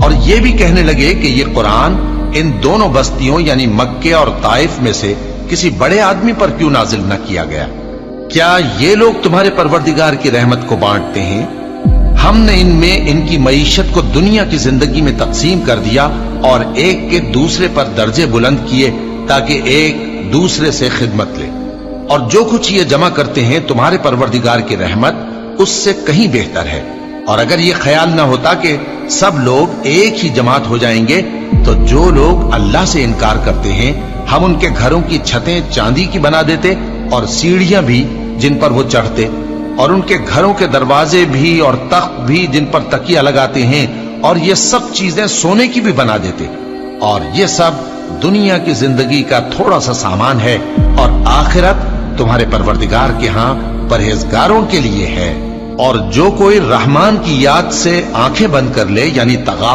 اور یہ بھی کہنے لگے کہ یہ قرآن ان دونوں بستیوں یعنی مکے اور طائف میں سے کسی بڑے آدمی پر کیوں نازل نہ کیا گیا؟ کیا یہ لوگ تمہارے پروردگار کی رحمت کو بانٹتے ہیں؟ ہم نے ان میں ان کی معیشت کو دنیا کی زندگی میں تقسیم کر دیا اور ایک کے دوسرے پر درجے بلند کیے تاکہ ایک دوسرے سے خدمت لے، اور جو کچھ یہ جمع کرتے ہیں تمہارے پروردگار کی رحمت اس سے کہیں بہتر ہے۔ اور اگر یہ خیال نہ ہوتا کہ سب لوگ ایک ہی جماعت ہو جائیں گے تو جو لوگ اللہ سے انکار کرتے ہیں ہم ان کے گھروں کی چھتیں چاندی کی بنا دیتے اور سیڑھیاں بھی جن پر وہ چڑھتے، اور ان کے گھروں کے دروازے بھی اور تخت بھی جن پر تکیہ لگاتے ہیں، اور یہ سب چیزیں سونے کی بھی بنا دیتے، اور یہ سب دنیا کی زندگی کا تھوڑا سا سامان ہے، اور آخرت تمہارے پروردگار کے ہاں پرہیزگاروں کے لیے ہے۔ اور جو کوئی رحمان کی یاد سے آنکھیں بند کر لے یعنی